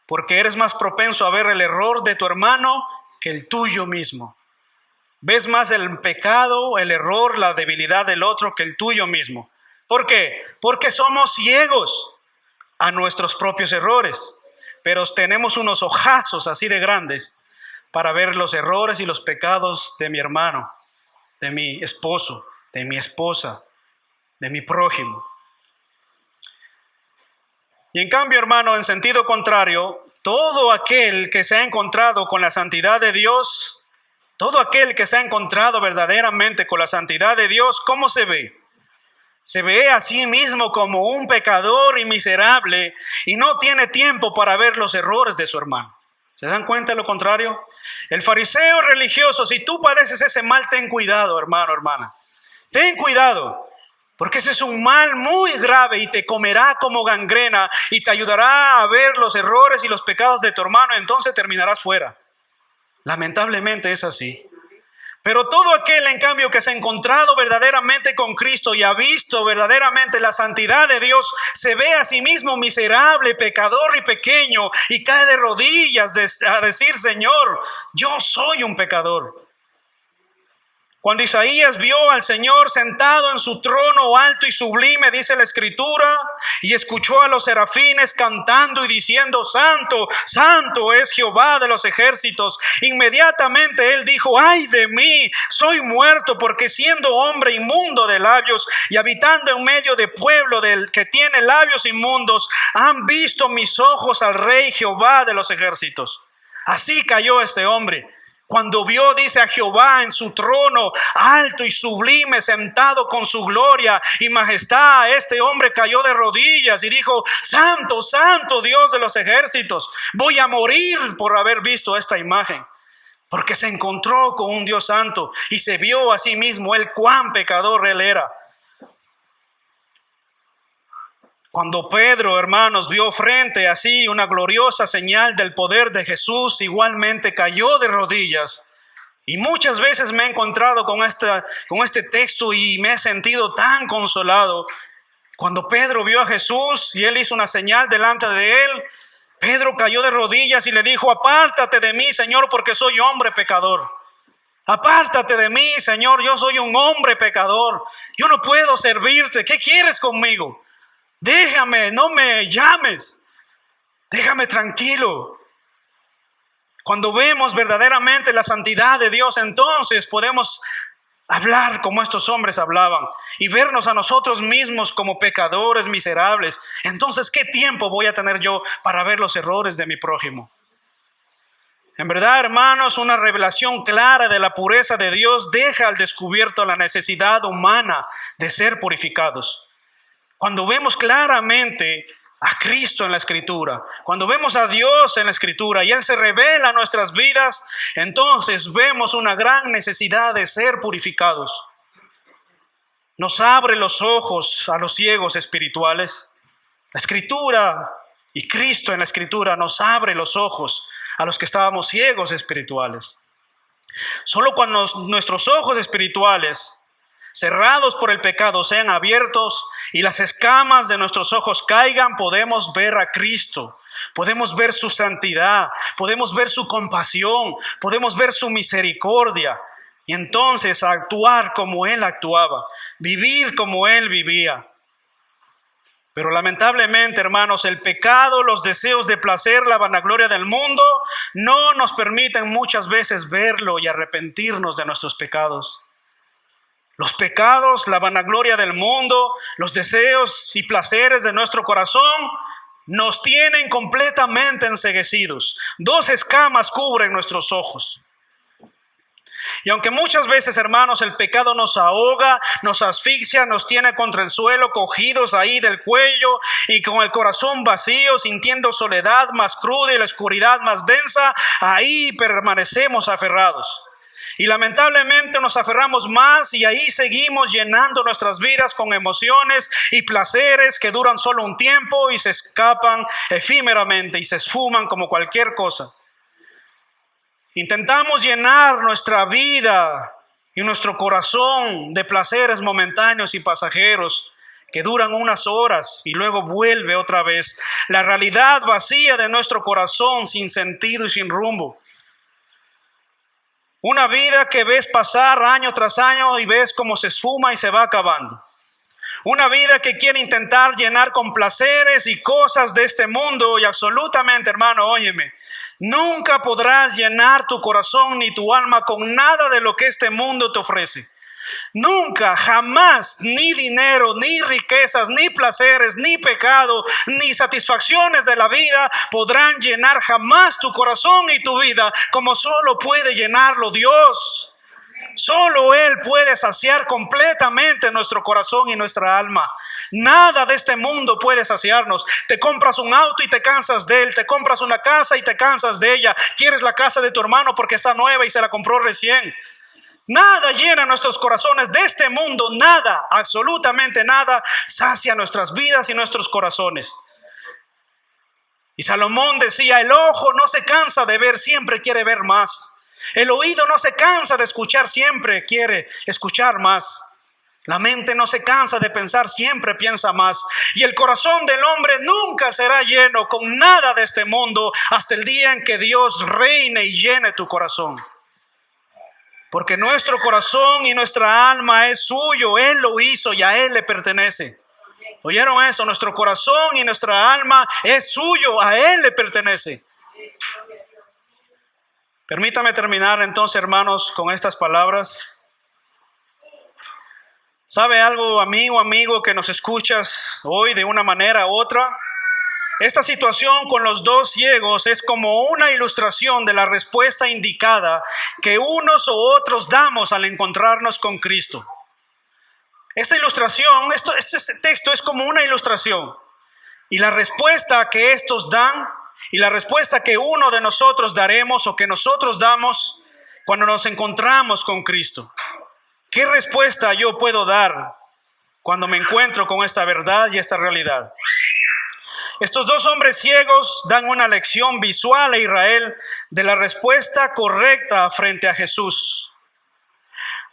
porque eres más propenso a ver el error de tu hermano que el tuyo mismo. Ves más el pecado, el error, la debilidad del otro que el tuyo mismo. ¿Por qué? Porque somos ciegos a nuestros propios errores, pero tenemos unos ojazos así de grandes para ver los errores y los pecados de mi hermano, de mi esposo, de mi esposa, de mi prójimo. Y en cambio, hermano, en sentido contrario, todo aquel que se ha encontrado con la santidad de Dios, todo aquel que se ha encontrado verdaderamente con la santidad de Dios, ¿cómo se ve? Se ve a sí mismo como un pecador y miserable y no tiene tiempo para ver los errores de su hermano. ¿Se dan cuenta de lo contrario? El fariseo religioso, si tú padeces ese mal, ten cuidado, hermano, hermana. Ten cuidado, porque ese es un mal muy grave y te comerá como gangrena y te ayudará a ver los errores y los pecados de tu hermano, entonces terminarás fuera. Lamentablemente es así. Pero todo aquel, en cambio, que se ha encontrado verdaderamente con Cristo y ha visto verdaderamente la santidad de Dios, se ve a sí mismo miserable, pecador y pequeño, y cae de rodillas a decir: Señor, yo soy un pecador. Cuando Isaías vio al Señor sentado en su trono alto y sublime, dice la Escritura, y escuchó a los serafines cantando y diciendo: Santo, santo es Jehová de los ejércitos, inmediatamente él dijo: ay de mí, soy muerto, porque siendo hombre inmundo de labios y habitando en medio de pueblo del que tiene labios inmundos, han visto mis ojos al Rey Jehová de los ejércitos. Así cayó este hombre. Cuando vio, dice, a Jehová en su trono, alto y sublime, sentado con su gloria y majestad, este hombre cayó de rodillas y dijo: Santo, santo Dios de los ejércitos, voy a morir por haber visto esta imagen. Porque se encontró con un Dios santo y se vio a sí mismo el cuán pecador él era. Cuando Pedro, hermanos, vio frente a sí una gloriosa señal del poder de Jesús, igualmente cayó de rodillas. Y muchas veces me he encontrado con este texto y me he sentido tan consolado. Cuando Pedro vio a Jesús y él hizo una señal delante de él, Pedro cayó de rodillas y le dijo: apártate de mí, Señor, porque soy hombre pecador. Apártate de mí, Señor, yo soy un hombre pecador. Yo no puedo servirte. ¿Qué quieres conmigo? Déjame, no me llames, déjame tranquilo. Cuando vemos verdaderamente la santidad de Dios, entonces podemos hablar como estos hombres hablaban y vernos a nosotros mismos como pecadores miserables. Entonces, ¿qué tiempo voy a tener yo para ver los errores de mi prójimo? En verdad, hermanos, una revelación clara de la pureza de Dios deja al descubierto la necesidad humana de ser purificados. Cuando vemos claramente a Cristo en la Escritura, cuando vemos a Dios en la Escritura y Él se revela en nuestras vidas, entonces vemos una gran necesidad de ser purificados. Nos abre los ojos a los ciegos espirituales. La Escritura y Cristo en la Escritura nos abre los ojos a los que estábamos ciegos espirituales. Solo cuando nuestros ojos espirituales, cerrados por el pecado, sean abiertos y las escamas de nuestros ojos caigan, podemos ver a Cristo, podemos ver su santidad, podemos ver su compasión, podemos ver su misericordia y entonces actuar como Él actuaba, vivir como Él vivía. Pero lamentablemente, hermanos, el pecado, los deseos de placer, la vanagloria del mundo no nos permiten muchas veces verlo y arrepentirnos de nuestros pecados. Los pecados, la vanagloria del mundo, los deseos y placeres de nuestro corazón nos tienen completamente enceguecidos. 2 escamas cubren nuestros ojos. Y aunque muchas veces, hermanos, el pecado nos ahoga, nos asfixia, nos tiene contra el suelo, cogidos ahí del cuello y con el corazón vacío, sintiendo soledad más cruda y la oscuridad más densa, ahí permanecemos aferrados. Y lamentablemente nos aferramos más y ahí seguimos llenando nuestras vidas con emociones y placeres que duran solo un tiempo y se escapan efímeramente y se esfuman como cualquier cosa. Intentamos llenar nuestra vida y nuestro corazón de placeres momentáneos y pasajeros que duran unas horas y luego vuelve otra vez. La realidad vacía de nuestro corazón sin sentido y sin rumbo. Una vida que ves pasar año tras año y ves cómo se esfuma y se va acabando. Una vida que quiere intentar llenar con placeres y cosas de este mundo y absolutamente, hermano, óyeme, nunca podrás llenar tu corazón ni tu alma con nada de lo que este mundo te ofrece. Nunca, jamás, ni dinero, ni riquezas, ni placeres, ni pecado, ni satisfacciones de la vida podrán llenar jamás tu corazón y tu vida como solo puede llenarlo Dios. Solo Él puede saciar completamente nuestro corazón y nuestra alma. Nada de este mundo puede saciarnos. Te compras un auto y te cansas de él. Te compras una casa y te cansas de ella. Quieres la casa de tu hermano porque está nueva y se la compró recién. Nada llena nuestros corazones de este mundo. Nada, absolutamente nada, sacia nuestras vidas y nuestros corazones. Y Salomón decía, el ojo no se cansa de ver, siempre quiere ver más. El oído no se cansa de escuchar, siempre quiere escuchar más. La mente no se cansa de pensar, siempre piensa más. Y el corazón del hombre nunca será lleno con nada de este mundo hasta el día en que Dios reine y llene tu corazón. Porque nuestro corazón y nuestra alma es suyo. Él lo hizo y a Él le pertenece. ¿Oyeron eso? Nuestro corazón y nuestra alma es suyo, a Él le pertenece. Permítame terminar entonces, hermanos, con estas palabras. ¿Sabe algo, amigo, que nos escuchas hoy de una manera u otra? Esta situación con los 2 ciegos es como una ilustración de la respuesta indicada que unos u otros damos al encontrarnos con Cristo. Esta ilustración, este texto es como una ilustración. Y la respuesta que estos dan y la respuesta que uno de nosotros daremos o que nosotros damos cuando nos encontramos con Cristo. ¿Qué respuesta yo puedo dar cuando me encuentro con esta verdad y esta realidad? Estos 2 hombres ciegos dan una lección visual a Israel de la respuesta correcta frente a Jesús.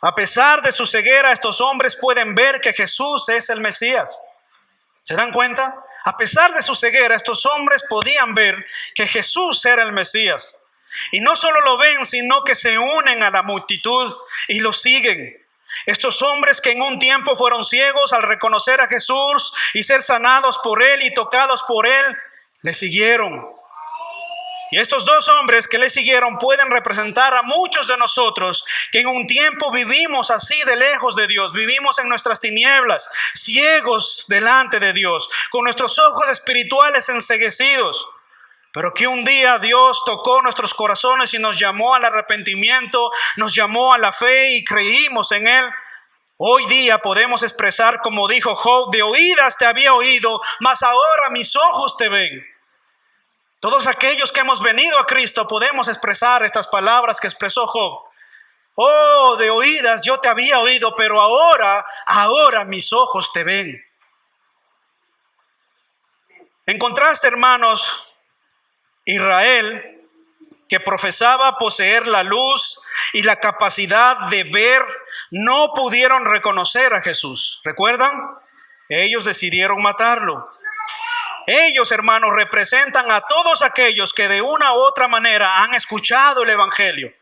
A pesar de su ceguera, estos hombres pueden ver que Jesús es el Mesías. ¿Se dan cuenta? A pesar de su ceguera, estos hombres podían ver que Jesús era el Mesías. Y no solo lo ven, sino que se unen a la multitud y lo siguen. Estos hombres que en un tiempo fueron ciegos, al reconocer a Jesús y ser sanados por Él y tocados por Él, le siguieron. Y estos 2 hombres que le siguieron pueden representar a muchos de nosotros que en un tiempo vivimos así de lejos de Dios, vivimos en nuestras tinieblas, ciegos delante de Dios, con nuestros ojos espirituales enceguecidos. pero que un día Dios tocó nuestros corazones y nos llamó al arrepentimiento, nos llamó a la fe y creímos en Él. Hoy día podemos expresar como dijo Job: de oídas te había oído, mas ahora mis ojos te ven. Todos aquellos que hemos venido a Cristo podemos expresar estas palabras que expresó Job. Oh, de oídas yo te había oído, pero ahora mis ojos te ven. En contraste, hermanos, Israel, que profesaba poseer la luz y la capacidad de ver, no pudieron reconocer a Jesús. ¿Recuerdan? Ellos decidieron matarlo. Ellos, hermanos, representan a todos aquellos que de una u otra manera han escuchado el Evangelio,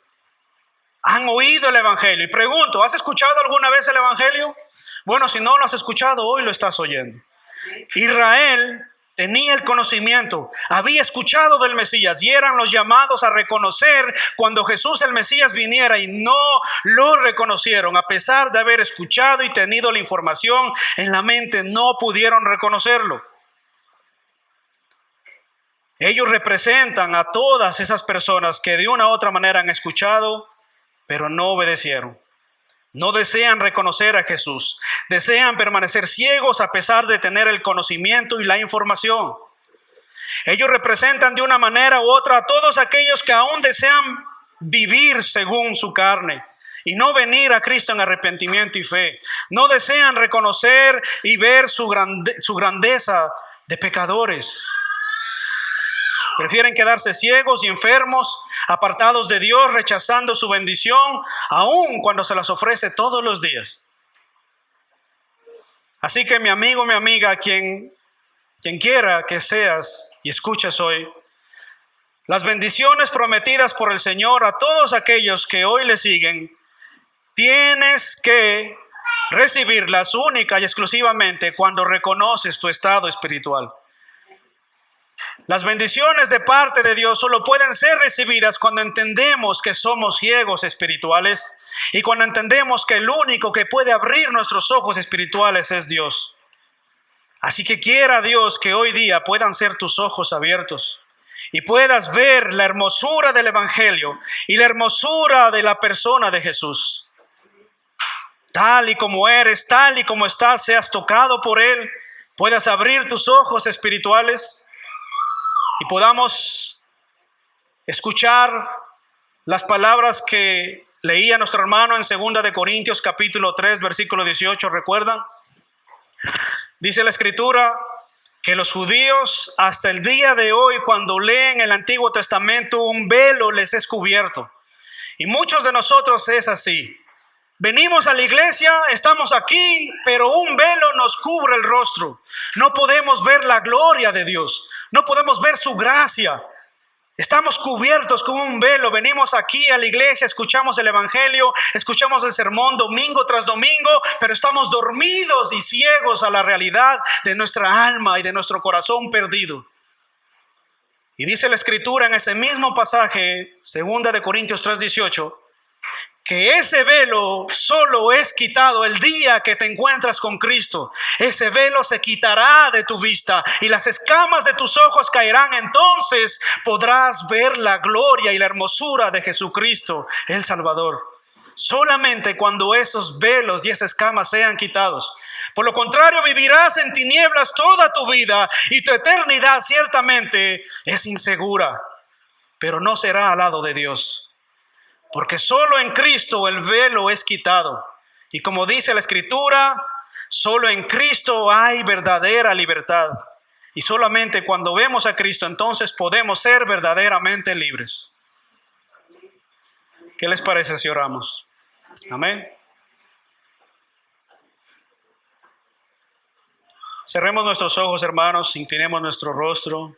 han oído el Evangelio. Y pregunto, ¿has escuchado alguna vez el Evangelio? Bueno, si no lo has escuchado, hoy lo estás oyendo. Israel tenía el conocimiento, había escuchado del Mesías y eran los llamados a reconocer cuando Jesús el Mesías viniera, y no lo reconocieron. A pesar de haber escuchado y tenido la información en la mente, no pudieron reconocerlo. Ellos representan a todas esas personas que de una u otra manera han escuchado, pero no obedecieron. No desean reconocer a Jesús. Desean permanecer ciegos a pesar de tener el conocimiento y la información. Ellos representan de una manera u otra a todos aquellos que aún desean vivir según su carne y no venir a Cristo en arrepentimiento y fe. No desean reconocer y ver su grandeza de pecadores. Prefieren quedarse ciegos y enfermos, apartados de Dios, rechazando su bendición, aun cuando se las ofrece todos los días. Así que mi amigo, mi amiga, quien quiera que seas y escuches hoy, las bendiciones prometidas por el Señor a todos aquellos que hoy le siguen, tienes que recibirlas única y exclusivamente cuando reconoces tu estado espiritual. Las bendiciones de parte de Dios solo pueden ser recibidas cuando entendemos que somos ciegos espirituales y cuando entendemos que el único que puede abrir nuestros ojos espirituales es Dios. Así que quiera Dios que hoy día puedan ser tus ojos abiertos y puedas ver la hermosura del Evangelio y la hermosura de la persona de Jesús. Tal y como eres, tal y como estás, seas tocado por Él, puedas abrir tus ojos espirituales y podamos escuchar las palabras que leía nuestro hermano en 2 de Corintios capítulo 3, versículo 18, ¿recuerdan? Dice la Escritura que los judíos hasta el día de hoy, cuando leen el Antiguo Testamento, un velo les es cubierto. Y muchos de nosotros es así. Venimos a la iglesia, estamos aquí, pero un velo nos cubre el rostro. No podemos ver la gloria de Dios. No podemos ver su gracia. Estamos cubiertos con un velo. Venimos aquí a la iglesia, escuchamos el Evangelio, escuchamos el sermón domingo tras domingo, pero estamos dormidos y ciegos a la realidad de nuestra alma y de nuestro corazón perdido. Y dice la Escritura en ese mismo pasaje, 2 de Corintios 3:18, que ese velo solo es quitado el día que te encuentras con Cristo. Ese velo se quitará de tu vista y las escamas de tus ojos caerán. Entonces podrás ver la gloria y la hermosura de Jesucristo, el Salvador. Solamente cuando esos velos y esas escamas sean quitados. Por lo contrario, vivirás en tinieblas toda tu vida y tu eternidad ciertamente es insegura, pero no será al lado de Dios. Porque solo en Cristo el velo es quitado. Y como dice la Escritura, solo en Cristo hay verdadera libertad. Y solamente cuando vemos a Cristo, entonces podemos ser verdaderamente libres. ¿Qué les parece si oramos? Amén. Cerremos nuestros ojos, hermanos, inclinemos nuestro rostro.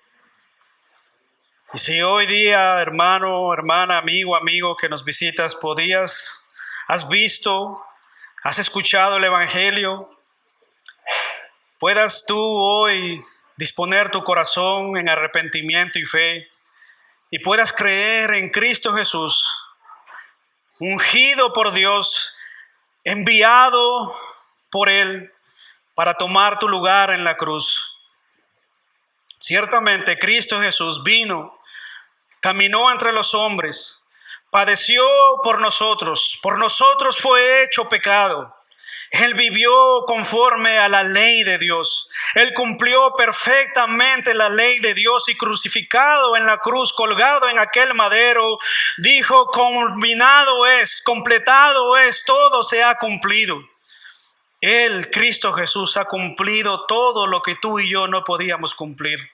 Y si hoy día, hermano, hermana, amigo que nos visitas, has visto, has escuchado el Evangelio, puedas tú hoy disponer tu corazón en arrepentimiento y fe y puedas creer en Cristo Jesús, ungido por Dios, enviado por Él para tomar tu lugar en la cruz. Ciertamente Cristo Jesús vino, caminó entre los hombres, padeció por nosotros fue hecho pecado. Él vivió conforme a la ley de Dios. Él cumplió perfectamente la ley de Dios y crucificado en la cruz, colgado en aquel madero, dijo: culminado es, completado es, todo se ha cumplido. Él, Cristo Jesús, ha cumplido todo lo que tú y yo no podíamos cumplir.